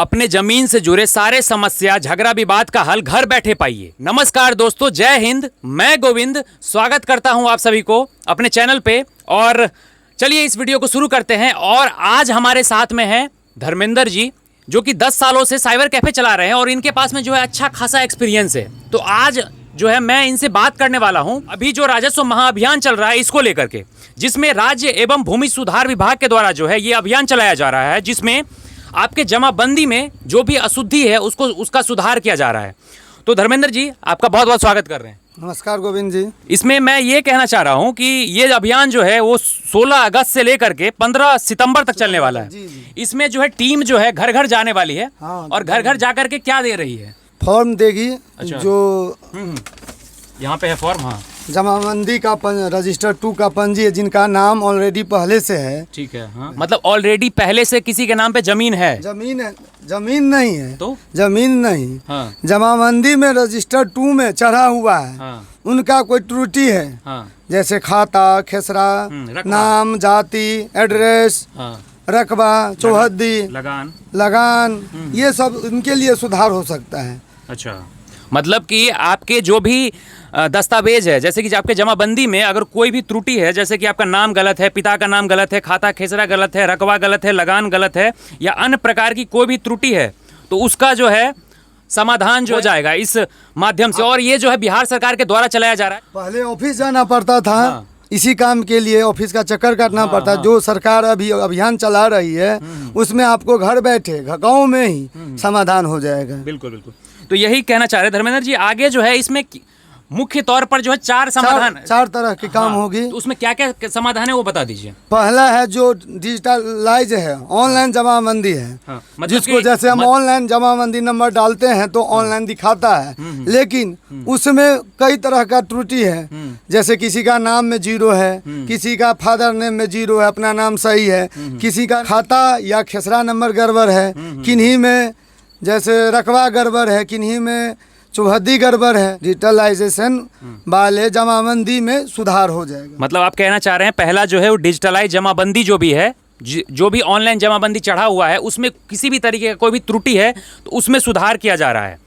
अपने जमीन से जुड़े सारे समस्या झगड़ा विवाद का हल घर बैठे पाइए। नमस्कार दोस्तों, जय हिंद। मैं गोविंद स्वागत करता हूं आप सभी को अपने चैनल पे। और चलिए इस वीडियो को शुरू करते हैं। और आज हमारे साथ में है धर्मेंद्र जी, जो कि 10 सालों से साइबर कैफे चला रहे हैं और इनके पास में जो है अच्छा खासा एक्सपीरियंस है। तो आज जो है मैं इनसे बात करने वाला हूं अभी जो राजस्व महाअभियान चल रहा है इसको लेकर के, जिसमें राज्य एवं भूमि सुधार विभाग के द्वारा जो है ये अभियान चलाया जा रहा है, जिसमें आपके जमाबंदी में जो भी अशुद्धि है उसका सुधार किया जा रहा है। तो धर्मेंद्र जी, आपका बहुत बहुत स्वागत कर रहे हैं। नमस्कार गोविंद जी। इसमें मैं ये कहना चाह रहा हूं कि ये अभियान जो है वो 16 अगस्त से लेकर के 15 सितंबर तक चलने वाला है। जी। इसमें जो है टीम जो है घर घर जाने वाली है। हाँ, और घर घर जाकर के क्या दे रही है? फॉर्म देगी। अच्छा। जो यहाँ पे है फॉर्म। हाँ जमाबंदी का रजिस्टर 2 का पंजी है, जिनका नाम ऑलरेडी पहले से है। ठीक है। हाँ मतलब ऑलरेडी पहले से किसी के नाम पे जमीन है। जमीन नहीं है तो जमीन नहीं। हाँ। जमाबंदी में रजिस्टर 2 में चढ़ा हुआ है। हाँ। उनका कोई त्रुटि है। हाँ। जैसे खाता, खेसरा, रकबा। नाम, जाति, एड्रेस, हाँ। रकबा, चौहद्दी, लगान, ये सब इनके लिए सुधार हो सकता है। अच्छा, मतलब कि आपके जो भी दस्तावेज है, जैसे कि आपके जमाबंदी में अगर कोई भी त्रुटि है, जैसे कि आपका नाम गलत है, पिता का नाम गलत है, खाता खेसरा गलत है, रकबा गलत है, लगान गलत है, या अन्य प्रकार की कोई भी त्रुटि है, तो उसका जो है समाधान जो हो जाएगा इस माध्यम से। और ये जो है बिहार सरकार के द्वारा चलाया जा रहा है। पहले ऑफिस जाना पड़ता था। हाँ। इसी काम के लिए ऑफिस का चक्कर काटना पड़ता। हाँ। जो सरकार अभी अभियान चला रही है उसमें आपको घर बैठे गांव में ही समाधान हो जाएगा। बिल्कुल बिल्कुल। तो यही कहना चाह रहे धर्मेंद्र जी। आगे जो है इसमें मुख्य तौर पर जो है चार समाधान, चार तरह के काम हाँ, होगी। तो उसमें क्या क्या समाधान है वो बता दीजिए। पहला है जो डिजिटलाइज है, ऑनलाइन जमाबंदी है। हाँ, मतलब जिसको जैसे हम ऑनलाइन जमाबंदी नंबर डालते हैं तो ऑनलाइन दिखाता है, लेकिन उसमें कई तरह का त्रुटि है। जैसे किसी का नाम में 0 है, किसी का फादर नेम में 0 है, अपना नाम सही है, किसी का खाता या खेसरा नंबर गड़बड़ है, किन्हीं में जैसे रकबा गड़बड़ है, किन्हीं में चौहद्दी गड़बड़ है। डिजिटलाइजेशन वाले जमाबंदी में सुधार हो जाएगा। मतलब आप कहना चाह रहे हैं पहला जो है वो डिजिटलाइज जमाबंदी जो भी है, जो भी ऑनलाइन जमाबंदी चढ़ा हुआ है, उसमें किसी भी तरीके का कोई भी त्रुटि है तो उसमें सुधार किया जा रहा है।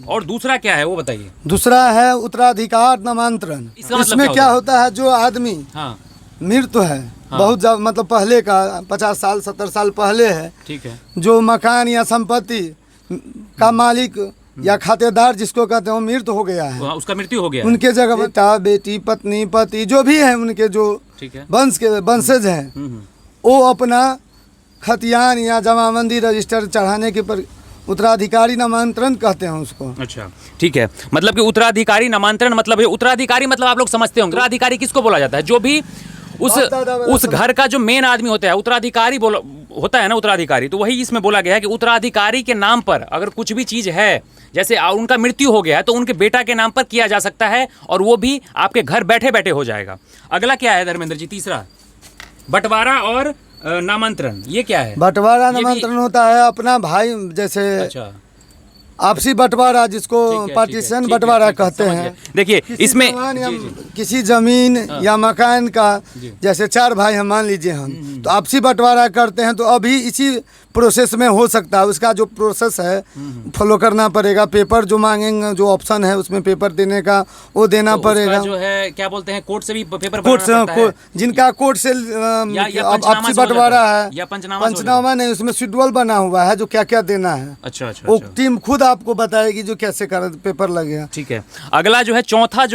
और दूसरा क्या है वो बताइए। दूसरा है उत्तराधिकार नामांतरण। इसमें क्या होता है, जो आदमी मृत है, बहुत मतलब पहले का 50 साल 70 साल पहले है, ठीक है, जो मकान या संपत्ति का मालिक या खातेदार जिसको कहते हैं वो मृत हो गया है, उसका मृत्यु हो गया, उनके जगह बेटा, बेटी, पत्नी, पति जो भी है, उनके जो वंश के वंशज हैं, वो अपना खतियान या जमाबंदी रजिस्टर चढ़ाने के पर उत्तराधिकारी नामांतरण कहते हैं उसको। अच्छा, ठीक है। मतलब कि उत्तराधिकारी नामांतरण मतलब उत्तराधिकारी मतलब आप लोग समझते होंगे उत्तराधिकारी किसको बोला जाता है? जो भी उस घर का जो मेन आदमी होता है उत्तराधिकारी होता है ना, उत्तराधिकारी। तो वही इसमें बोला गया है कि उत्तराधिकारी के नाम पर अगर कुछ भी चीज है, जैसे उनका मृत्यु हो गया है, तो उनके बेटा के नाम पर किया जा सकता है और वो भी आपके घर बैठे बैठे हो जाएगा। अगला क्या है धर्मेंद्र जी? तीसरा बंटवारा और नामांतरण। ये क्या है? बंटवारा नामांतरण होता है अपना भाई, जैसे अच्छा आपसी बंटवारा, जिसको पार्टीशन बंटवारा कहते हैं। देखिए इसमें किसी जमीन या मकान का, जैसे 4 भाई हम मान लीजिए हम, तो आपसी बंटवारा करते हैं, तो अभी इसी प्रोसेस में हो सकता है। उसका जो प्रोसेस है फॉलो करना पड़ेगा। पेपर जो मांगेंगे, जो ऑप्शन है उसमें पेपर देने का वो देना पड़ेगा। जो है क्या बोलते हैं, कोर्ट से भी पेपर कोर्ट से, जिनका कोर्ट से आपसी बंटवारा है या पंचनामा नहीं, उसमें शेड्यूल बना हुआ है जो क्या क्या देना है। अच्छा, वो टीम खुद आपको बताएगी जो कैसे पेपर लगेगा। ठीक है। अगला जो है चौथा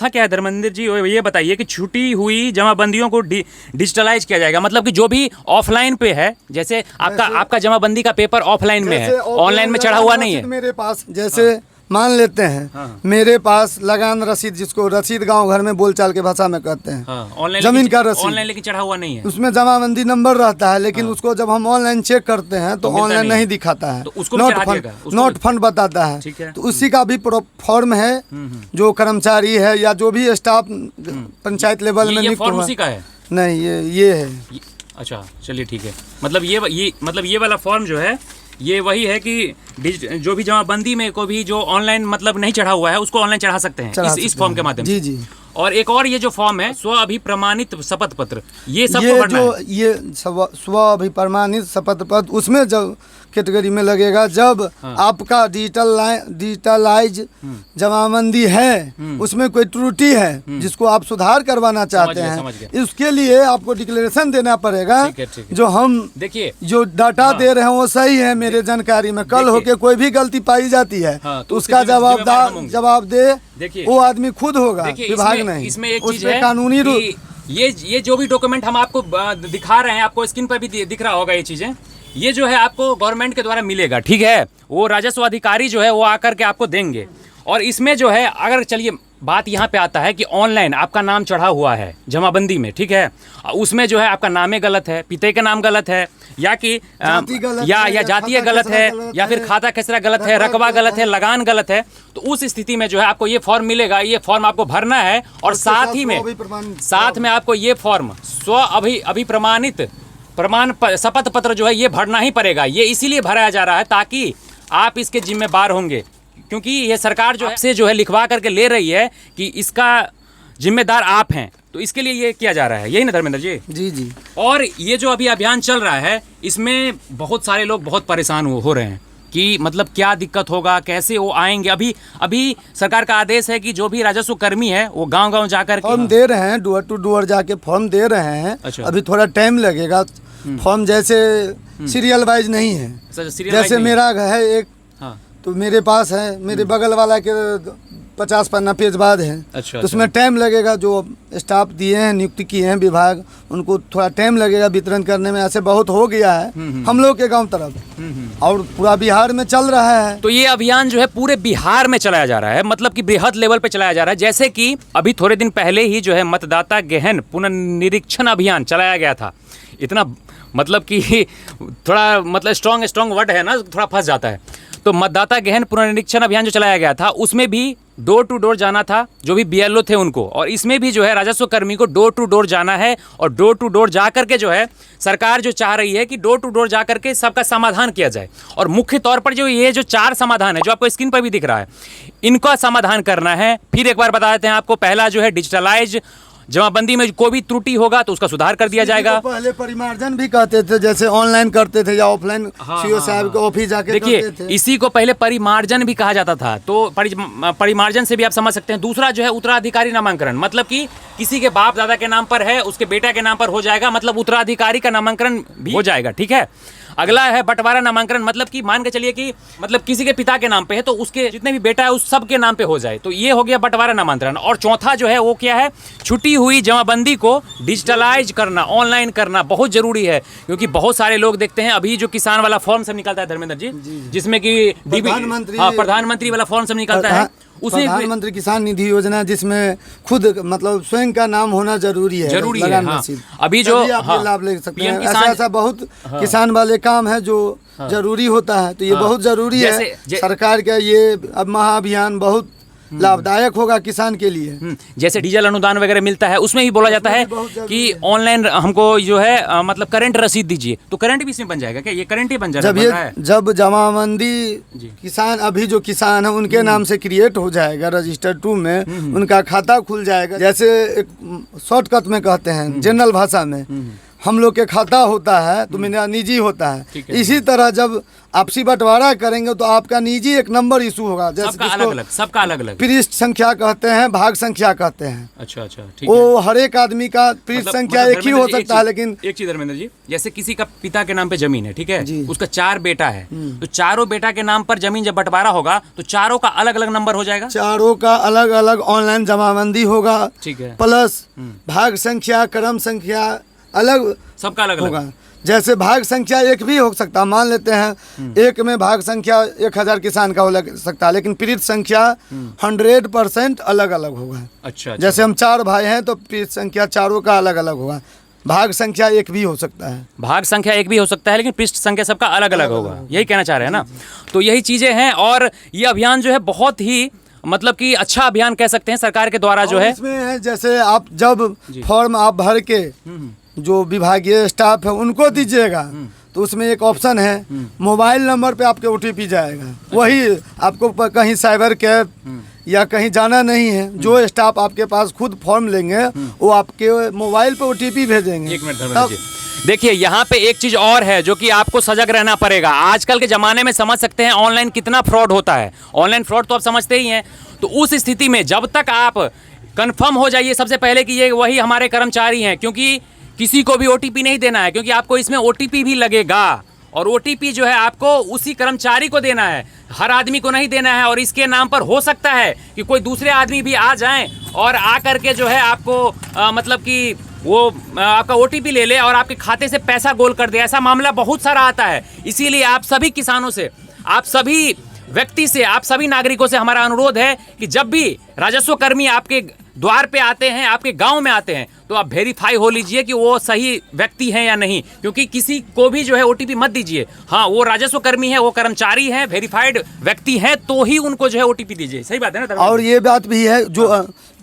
क्या है धर्मेंद्र जी? ये बताइए कि छूटी हुई जमाबंदियों को डिजिटलाइज किया जाएगा। मतलब कि जो भी ऑफलाइन पे है, जैसे आपका जमाबंदी का पेपर ऑफलाइन में है, ऑनलाइन में चढ़ा हुआ नहीं है। मेरे पास जैसे मान लेते हैं मेरे पास लगान रसीद, जिसको रसीद गांव घर में बोलचाल के भाषा में कहते हैं, जमीन का रसीद ऑनलाइन लेकिन चढ़ा हुआ नहीं है, उसमें जमाबंदी नंबर रहता है, लेकिन उसको जब हम ऑनलाइन चेक करते हैं तो ऑनलाइन नहीं दिखाता है, नोट फंड बताता है। तो उसी का भी फॉर्म है, जो कर्मचारी है या जो भी स्टाफ पंचायत लेवल में नियुक्त हुआ है, नहीं ये है। अच्छा, चलिए ठीक है। मतलब ये वाला फॉर्म जो है ये वही है कि जो भी जमाबंदी में को भी जो ऑनलाइन मतलब नहीं चढ़ा हुआ है उसको ऑनलाइन चढ़ा सकते हैं इस फॉर्म के माध्यम से। जी। और एक और ये जो फॉर्म है स्व अभिप्रमाणित शपथ पत्र, ये सबको भरना है। ये स्व अभिप्रमाणित शपथ पत्र, उसमें जब कैटेगरी में लगेगा जब आपका डिजिटलाइज जमाबंदी है, उसमें कोई त्रुटि है जिसको आप सुधार करवाना चाहते हैं, इसके लिए आपको डिक्लेरेशन देना पड़ेगा। जो हम देखिए जो डाटा दे रहे हैं वो सही है मेरे जानकारी में। कल होके कोई भी गलती पाई जाती है तो उसका जवाब दे वो आदमी खुद होगा, विभाग नहीं। इसमें एक चीज है कानूनी रूप, ये जो भी डॉक्यूमेंट हम आपको दिखा रहे हैं, आपको स्क्रीन पर भी दिख रहा होगा ये चीजें, ये जो है आपको गवर्नमेंट के द्वारा मिलेगा, ठीक है। वो राजस्व अधिकारी जो है वो आकर के आपको देंगे। और इसमें जो है अगर चलिए बात यहाँ पे आता है कि ऑनलाइन आपका नाम चढ़ा हुआ है जमाबंदी में, ठीक है, उसमें जो है आपका नामे गलत है, पिते का नाम गलत है, या कि या जातीय गलत है, या फिर खाता खेसरा गलत है, रकबा गलत है, लगान गलत है, तो उस स्थिति में जो है आपको ये फॉर्म मिलेगा। ये फॉर्म आपको भरना है और साथ में आपको ये फॉर्म अभिप्रमाणित प्रमाण शपथ पत्र जो है ये भरना ही पड़ेगा। ये इसीलिए भराया जा रहा है ताकि आप इसके जिम्मेदार होंगे, क्योंकि ये सरकार जो है जो है लिखवा करके ले रही है कि इसका जिम्मेदार आप हैं, तो इसके लिए ये किया जा रहा है। यही ना धर्मेंद्र जी? जी जी। और ये जो अभी अभियान चल रहा है इसमें बहुत सारे लोग बहुत परेशान हो रहे हैं कि मतलब क्या दिक्कत होगा, कैसे वो आएंगे। अभी सरकार का आदेश है कि जो भी राजस्व कर्मी है वो गांव-गांव जाकर फॉर्म दे रहे हैं, डोर टू डोर जाके फॉर्म दे रहे हैं। अच्छा। अभी थोड़ा टाइम लगेगा। फॉर्म जैसे सीरियल वाइज नहीं है, जैसे मेरा है एक, तो मेरे पास है, मेरे बगल वाला के 50 पन्ना पेज बाद है। अच्छा, तो उसमें टाइम लगेगा। जो स्टाफ दिए हैं, नियुक्ति किए हैं विभाग, उनको थोड़ा टाइम लगेगा वितरण करने में। ऐसे बहुत हो गया है हम लोग के गांव तरफ, और पूरा बिहार में चल रहा है। तो ये अभियान जो है पूरे बिहार में चलाया जा रहा है, मतलब कि बृहद लेवल पे चलाया जा रहा है। जैसे कि अभी थोड़े दिन पहले ही जो है मतदाता गहन पुनर्निरीक्षण अभियान चलाया गया था। इतना मतलब कि थोड़ा मतलब स्ट्रॉन्ग वर्ड है ना, थोड़ा फंस जाता है। तो मतदाता गहन पुनर्निरीक्षण अभियान जो चलाया गया था उसमें भी डोर टू डोर जाना था, जो भी बीएलओ थे उनको, और इसमें भी जो है राजस्व कर्मी को डोर टू डोर जाना है। और डोर टू डोर जा करके जो है सरकार जो चाह रही है कि डोर टू डोर जा करके सबका समाधान किया जाए। और मुख्य तौर पर जो ये जो 4 समाधान है जो आपको स्क्रीन पर भी दिख रहा है, इनका समाधान करना है। फिर एक बार बता देते हैं आपको, पहला जो है डिजिटलाइज जमाबंदी में कोई भी त्रुटि होगा तो उसका सुधार कर दिया जाएगा। तो पहले परिमार्जन भी कहते थे, जैसे ऑनलाइन करते थे या ऑफलाइन सीओ साहब के ऑफिस जाके देखिए करते थे। इसी को पहले परिमार्जन भी कहा जाता था, तो परिमार्जन से भी आप समझ सकते हैं। दूसरा जो है उत्तराधिकारी नामांकन, मतलब कि किसी के बाप दादा के नाम पर है, उसके बेटा के नाम पर हो जाएगा, मतलब उत्तराधिकारी का नामांकन भी हो जाएगा, ठीक है। अगला है बंटवारा नामांकन, मतलब कि मान के चलिए कि मतलब किसी के पिता के नाम पे है तो उसके जितने भी बेटा है उस सब के नाम पे हो जाए, तो ये हो गया बंटवारा नामांकन। और चौथा जो है वो क्या है, छुटी हुई जमाबंदी को डिजिटलाइज करना, ऑनलाइन करना बहुत जरूरी है। क्योंकि बहुत सारे लोग देखते हैं अभी जो किसान वाला फॉर्म सब निकलता है धर्मेंद्र जी, जिसमें कि प्रधानमंत्री वाला फॉर्म सब निकलता है, उसे प्रधानमंत्री किसान निधि योजना, जिसमें खुद मतलब स्वयं का नाम होना जरूरी है। हाँ। अभी जो आप लाभ ले सकते हैं। ऐसा बहुत किसान वाले काम है जो जरूरी होता है, तो ये बहुत जरूरी है। सरकार का ये अब महाअभियान बहुत लाभदायक होगा किसान के लिए। जैसे डीजल अनुदान वगैरह मिलता है, उसमें भी बोला जाता है कि ऑनलाइन हमको जो है मतलब करंट रसीद दीजिए, तो करंट भी इसमें बन जाएगा क्या? ये करंट ही बन जाएगा जब जमाबंदी किसान, अभी जो किसान है उनके नाम से क्रिएट हो जाएगा रजिस्टर 2 में, उनका खाता खुल जाएगा। जैसे एक शॉर्टकट में कहते हैं जनरल भाषा में, हम लोग के खाता होता है तो मेरा निजी होता है। इसी तरह जब आपसी बंटवारा करेंगे तो आपका निजी एक नंबर इशू होगा। जैसे सबका अलग अलग पृष्ठ संख्या कहते हैं, भाग संख्या कहते हैं। अच्छा, ठीक वो हर एक आदमी का पृष्ठ संख्या एक ही हो सकता है। लेकिन एक चीज धर्मेंद्र जी, जैसे किसी का पिता के नाम पे जमीन है, ठीक है, उसका 4 बेटा है, तो चारों बेटा के नाम पर जमीन जब बंटवारा होगा तो चारों का अलग अलग नंबर हो जाएगा। चारों का अलग अलग ऑनलाइन जमाबंदी होगा, ठीक है, प्लस भाग संख्या, क्रम संख्या अलग, सबका अलग होगा। जैसे भाग संख्या एक भी हो सकता है, मान लेते हैं एक में भाग संख्या 1000 किसान का हो सकता है, लेकिन पीड़ित संख्या 100% अलग अलग होगा। अच्छा। जैसे हम 4 भाई हैं तो पीड़ित संख्या चारों का अलग अलग होगा। भाग संख्या एक भी हो सकता है, भाग संख्या एक भी हो सकता है, लेकिन पृष्ठ संख्या सबका अलग अलग होगा। यही कहना चाह रहे हैं ना? तो यही चीजें हैं, और ये अभियान जो है बहुत ही मतलब कि अच्छा अभियान कह सकते हैं सरकार के द्वारा जो है। इसमें है जैसे आप जब फॉर्म आप भर के जो विभागीय स्टाफ है उनको दीजिएगा तो उसमें एक ऑप्शन है, मोबाइल नंबर पे आपके OTP जाएगा। वही आपको कहीं साइबर कैफ या कहीं जाना नहीं है। जो स्टाफ आपके पास खुद फॉर्म लेंगे वो आपके मोबाइल पे OTP भेजेंगे। एक मिनट धर्मेंद्र जी, देखिए यहाँ पे एक चीज और है जो कि आपको सजग रहना पड़ेगा। आजकल के जमाने में समझ सकते हैं ऑनलाइन कितना फ्रॉड होता है। ऑनलाइन फ्रॉड तो आप समझते ही हैं। तो उस स्थिति में जब तक आप कंफर्म हो जाइए सबसे पहले कि ये वही हमारे कर्मचारी हैं, क्योंकि किसी को भी ओटीपी नहीं देना है, क्योंकि आपको इसमें ओटीपी भी लगेगा और ओटीपी जो है आपको उसी कर्मचारी को देना है, हर आदमी को नहीं देना है। और इसके नाम पर हो सकता है कि कोई दूसरे आदमी भी आ जाएं और आ करके जो है आपको मतलब कि वो आपका ओटीपी ले ले और आपके खाते से पैसा गोल कर दे। ऐसा मामला बहुत सारा आता है। इसीलिए आप सभी किसानों से, आप सभी व्यक्ति से, आप सभी नागरिकों से हमारा अनुरोध है कि जब भी राजस्व कर्मी आपके द्वार पे आते हैं, आपके गांव में आते हैं, तो आप वेरीफाई हो लीजिए कि वो सही व्यक्ति हैं या नहीं, क्योंकि किसी को भी जो है ओटीपी मत दीजिए। हाँ, वो राजस्व कर्मी है, वो कर्मचारी हैं, वेरीफाइड व्यक्ति हैं, तो ही उनको जो है ओटीपी दीजिए। सही बात है ना? और ये बात भी है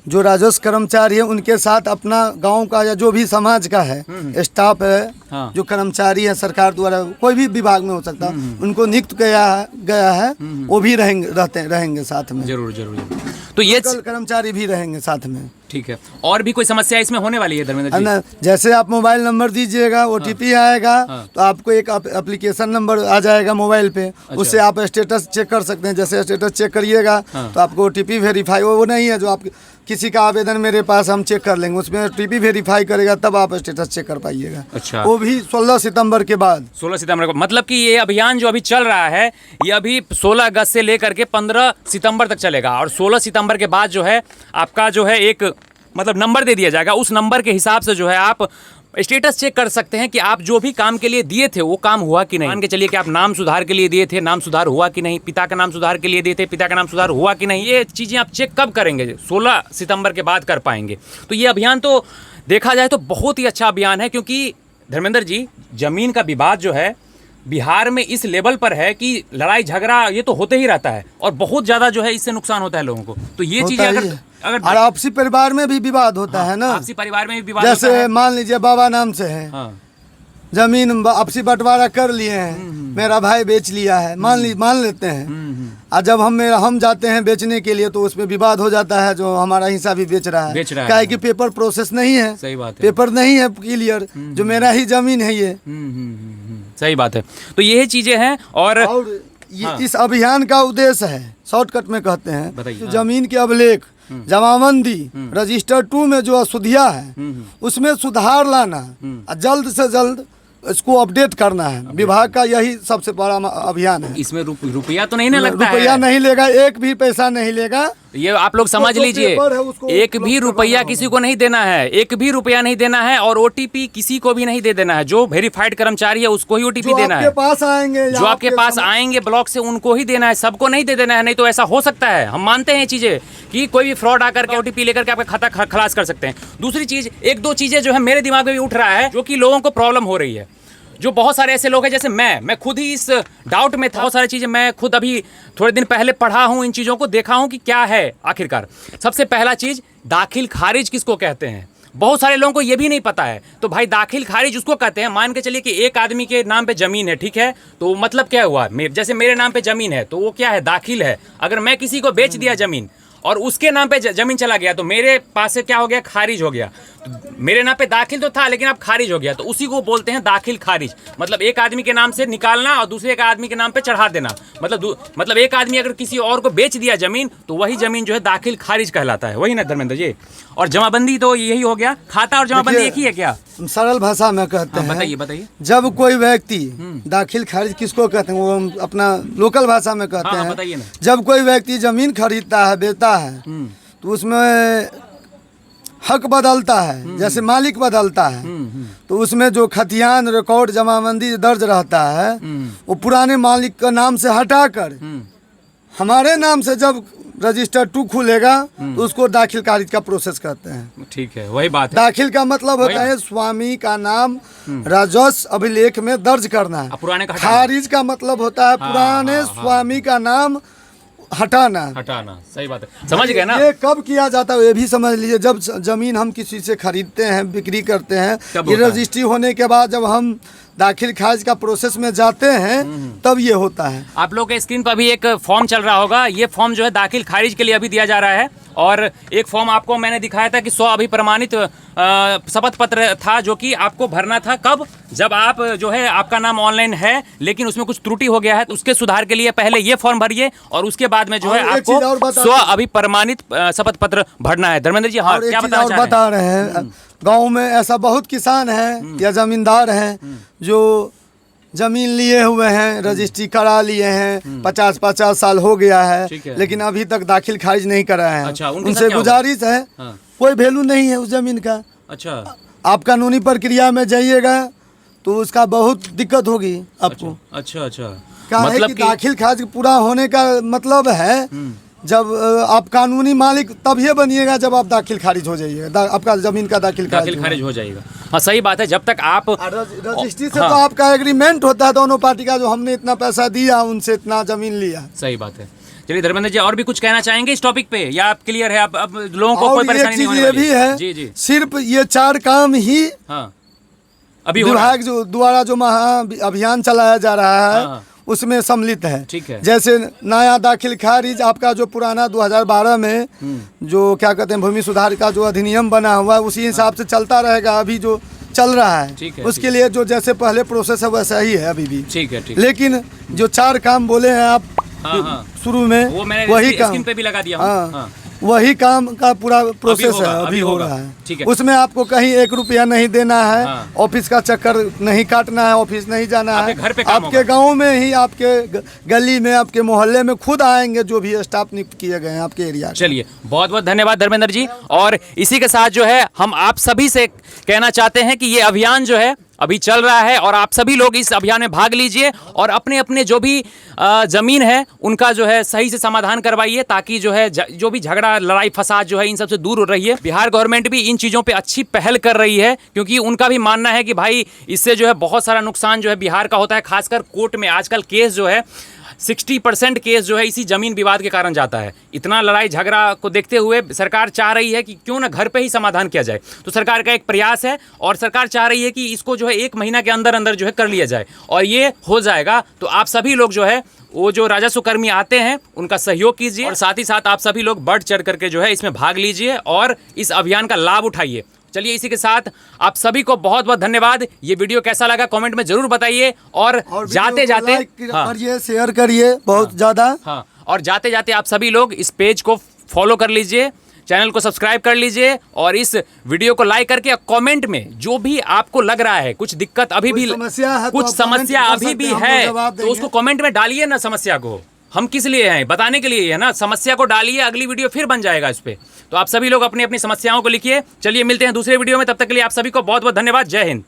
जो राजस्व कर्मचारी है उनके साथ अपना गांव का या जो भी समाज का है स्टाफ है, हाँ। जो कर्मचारी है सरकार द्वारा कोई भी विभाग में हो सकता है, उनको नियुक्त गया है वो भी रहेंगे साथ में। जरूर जरूर जरूर। तो ये कर्मचारी भी रहेंगे साथ में। ठीक है। और भी कोई समस्या इसमें होने वाली है धर्मेंद्र जी? जैसे आप मोबाइल नंबर दीजिएगा, ओटीपी आएगा, तो आपको एक एप्लीकेशन नंबर आ जाएगा मोबाइल पे। उससे आप स्टेटस चेक कर सकते हैं। जैसे स्टेटस चेक करिएगा तो आपको ओटीपी वेरीफाई, वो नहीं है जो आप किसी का आवेदन मेरे पास हम चेक कर लेंगे, उसमें ओटीपी वेरीफाई करेगा तब आप स्टेटस चेक कर पाइएगा। अच्छा। वो भी 16 सितंबर के बाद। 16 सितंबर को मतलब कि ये अभियान जो अभी चल रहा है ये अभी 16 अगस्त से लेकर के 15 सितंबर तक चलेगा। और 16 सितंबर के बाद जो है आपका जो है एक मतलब नंबर दे दिया जाएगा। उस नंबर के हिसाब से जो है आप स्टेटस चेक कर सकते हैं कि आप जो भी काम के लिए दिए थे वो काम हुआ कि नहीं। मान के चलिए कि आप नाम सुधार के लिए दिए थे, नाम सुधार हुआ कि नहीं। पिता का नाम सुधार के लिए दिए थे, पिता का नाम सुधार हुआ कि नहीं। ये चीज़ें आप चेक कब करेंगे? 16 सितंबर के बाद कर पाएंगे। तो ये अभियान तो देखा जाए तो बहुत ही अच्छा अभियान है, क्योंकि धर्मेंद्र जी ज़मीन का विवाद जो है बिहार में इस लेवल पर है कि लड़ाई झगड़ा ये तो होते ही रहता है और बहुत ज़्यादा जो है इससे नुकसान होता है लोगों को। तो ये चीज़ें अगर और आपसी परिवार में भी विवाद होता है ना। आपसी परिवार में भी विवाद जैसे होता है। मान लीजिए बाबा नाम से है, जमीन आपसी बंटवारा कर लिए हैं, मेरा भाई बेच लिया है, मान लेते हैं। और जब हम जाते हैं बेचने के लिए तो उसमें विवाद हो जाता है, जो हमारा हिस्सा भी बेच रहा है। क्या है कि पेपर प्रोसेस नहीं है। सही बात है। पेपर नहीं है क्लियर, जो मेरा ही जमीन है ये। सही बात है। तो यही चीजें हैं। और इस अभियान का उद्देश्य है, शॉर्टकट में कहते हैं, बताइए। जमीन के अभिलेख, जमाबंदी, रजिस्टर 2 में जो अशुद्धियां है उसमें सुधार लाना और जल्द से जल्द इसको अपडेट करना है। विभाग का यही सबसे बड़ा अभियान है। इसमें रुपया तो नहीं ना लगता है? रुपया नहीं लेगा, एक भी पैसा नहीं लेगा। ये आप लोग समझ लीजिए, एक भी रुपया किसी को नहीं देना है, एक भी रुपया नहीं देना है। और ओटीपी किसी को भी नहीं दे देना है। जो वेरीफाइड कर्मचारी है उसको ही ओटीपी देना है। जो आपके पास आएंगे ब्लॉक से उनको ही देना है, सबको नहीं दे देना है। नहीं तो ऐसा हो सकता है, हम मानते हैं चीजें कि कोई भी फ्रॉड आकर के ओटीपी लेकर के आपका खाता खलास कर सकते हैं। दूसरी चीज, एक दो चीजें जो है मेरे दिमाग में भी उठ रहा है जो कि लोगों को प्रॉब्लम हो रही है। जो बहुत सारे ऐसे लोग हैं, जैसे मैं खुद ही इस डाउट में था। बहुत सारी चीज़ें मैं खुद अभी थोड़े दिन पहले पढ़ा हूँ, इन चीज़ों को देखा हूँ कि क्या है आखिरकार। सबसे पहला चीज़, दाखिल खारिज किसको कहते हैं? बहुत सारे लोगों को ये भी नहीं पता है। तो भाई दाखिल खारिज उसको कहते हैं, मान के चलिए कि एक आदमी के नाम पे ज़मीन है, ठीक है, तो मतलब क्या हुआ, जैसे मेरे नाम पे ज़मीन है तो वो क्या है, दाखिल है। अगर मैं किसी को बेच दिया ज़मीन और उसके नाम पे ज़मीन चला गया तो मेरे पास से क्या हो गया, खारिज हो गया। तो मेरे नाम पे दाखिल तो था लेकिन अब खारिज हो गया, तो उसी को बोलते हैं दाखिल खारिज। मतलब एक आदमी के नाम से निकालना और दूसरे एक आदमी के नाम पे चढ़ा देना। मतलब एक आदमी अगर किसी और को बेच दिया ज़मीन तो वही ज़मीन जो है दाखिल खारिज कहलाता है। वही ना धर्मेंद्र जी? और जमाबंदी तो यही हो गया। खाता और जमाबंदी एक ही है क्या? सरल भाषा में कहते हैं। बताइए। जब कोई व्यक्ति, दाखिल खारिज किसको कहते हैं, वो हम अपना लोकल भाषा में कहते हैं। बताइए ना। जब कोई व्यक्ति जमीन खरीदता है, बेचता है, तो उसमें हक बदलता है, जैसे मालिक बदलता है, तो उसमें जो खतियान, रिकॉर्ड, जमाबंदी दर्ज रहता है वो पुराने मालिक का नाम से हटाकर हमारे नाम से जब रजिस्टर 2 खुलेगा तो उसको दाखिल खारिज का प्रोसेस करते हैं। ठीक है, वही बात है। दाखिल का मतलब होता है स्वामी का नाम राजस्व अभिलेख में दर्ज करना है। पुराने का खारिज का मतलब होता है पुराने स्वामी का नाम हटाना। सही बात है, समझ गए ना? ये कब किया जाता है ये भी समझ लीजिए। जब जमीन हम किसी से खरीदते हैं, बिक्री करते हैं, ये रजिस्ट्री होने के बाद जब हम दाखिल खारिज का प्रोसेस में जाते हैं तब ये होता है। आप लोग के स्क्रीन पर भी एक फॉर्म चल रहा होगा। ये फॉर्म जो है दाखिल खारिज के लिए अभी दिया जा रहा है। और एक फॉर्म आपको मैंने दिखाया था कि 100 अभी प्रमाणित शपथ पत्र था जो कि आपको भरना था कब, जब आप जो है आपका नाम ऑनलाइन है लेकिन उसमें कुछ त्रुटि हो गया है, तो उसके सुधार के लिए पहले ये फॉर्म भरिए और उसके बाद में जो है आपको स्व अभिप्रमाणित शपथ पत्र भरना है। धर्मेंद्र जी, हाँ, क्या बता रहे हैं, गाँव में ऐसा बहुत किसान है या जमींदार हैं जो जमीन लिए हुए हैं, रजिस्ट्री करा लिए हैं, 50-50 साल हो गया है, लेकिन अभी तक दाखिल खारिज नहीं करा है। अच्छा, उनसे गुजारिश है, कोई वैल्यू नहीं है उस जमीन का। अच्छा, आप कानूनी प्रक्रिया में जाइएगा तो उसका बहुत दिक्कत होगी आपको। अच्छा अच्छा, क्या मतलब है कि दाखिल खारिज पूरा होने का मतलब है जब आप कानूनी मालिक तभी बनिएगा जब आप दाखिल खारिज हो जाइएगा, आपका जमीन का दाखिल खारिज हो जाएगा। हाँ, सही बात है। जब तक आप रजिस्ट्री से तो आपका एग्रीमेंट होता है दोनों पार्टी का, जो हमने इतना पैसा दिया उनसे इतना जमीन लिया। सही बात है। चलिए धर्मेंद्र जी, और भी कुछ कहना चाहेंगे इस टॉपिक पे या आप क्लियर है? आप अब लोगों को कोई परेशानी नहीं होने वाली? ये भी है जी जी, सिर्फ ये 4 काम ही अभी विभाग जो द्वारा जो महा अभियान चलाया जा रहा है उसमें सम्मिलित है। ठीक है। जैसे नया दाखिल खारिज, आपका जो पुराना 2012 में जो क्या कहते हैं भूमि सुधार का जो अधिनियम बना हुआ है उसी हिसाब से चलता रहेगा, अभी जो चल रहा है उसके लिए जो जैसे पहले प्रोसेस है वैसा ही है अभी भी। ठीक है। लेकिन जो 4 काम बोले हैं आप शुरू में, वही काम पे भी लगा दिया। वही काम का पूरा प्रोसेस है, अभी हो रहा है। ठीक है। उसमें आपको कहीं 1 रुपया नहीं देना है, ऑफिस का चक्कर नहीं काटना है, ऑफिस नहीं जाना है, घर पे आपके गांव में ही, आपके गली में, आपके मोहल्ले में खुद आएंगे जो भी स्टाफ नियुक्त किए गए हैं आपके एरिया। चलिए, बहुत बहुत धन्यवाद धर्मेंद्र जी। और इसी के साथ जो है हम आप सभी से कहना चाहते हैं कि ये अभियान जो है अभी चल रहा है और आप सभी लोग इस अभियान में भाग लीजिए और अपने अपने जो भी जमीन है उनका जो है सही से समाधान करवाइए, ताकि जो है जो भी झगड़ा, लड़ाई, फसाद जो है इन सब से दूर रहिए। बिहार गवर्नमेंट भी इन चीज़ों पे अच्छी पहल कर रही है, क्योंकि उनका भी मानना है कि भाई इससे जो है बहुत सारा नुकसान जो है बिहार का होता है। खासकर कोर्ट में आजकल केस जो है 60% केस जो है इसी जमीन विवाद के कारण जाता है। इतना लड़ाई झगड़ा को देखते हुए सरकार चाह रही है कि क्यों ना घर पे ही समाधान किया जाए। तो सरकार का एक प्रयास है और सरकार चाह रही है कि इसको जो है 1 महीना के अंदर अंदर जो है कर लिया जाए, और ये हो जाएगा। तो आप सभी लोग जो है वो जो राजस्व कर्मी आते हैं उनका सहयोग कीजिए और साथ ही साथ आप सभी लोग बढ़ चढ़ करके जो है इसमें भाग लीजिए और इस अभियान का लाभ उठाइए। चलिए, इसी के साथ आप सभी को बहुत बहुत धन्यवाद। ये वीडियो कैसा लगा कमेंट में जरूर बताइए और जाते जाते करिए, शेयर करिए बहुत ज़्यादा। हाँ, और जाते जाते आप सभी लोग इस पेज को फॉलो कर लीजिए, चैनल को सब्सक्राइब कर लीजिए और इस वीडियो को लाइक करके कमेंट में जो भी आपको लग रहा है कुछ दिक्कत अभी भी, कुछ समस्या अभी भी है, तो उसको कमेंट में डालिए ना। समस्या को हम किस लिए हैं? बताने के लिए है ना। समस्या को डालिए, अगली वीडियो फिर बन जाएगा इस पे। तो आप सभी लोग अपनी अपनी समस्याओं को लिखिए। चलिए, मिलते हैं दूसरे वीडियो में, तब तक के लिए आप सभी को बहुत बहुत धन्यवाद। जय हिंद।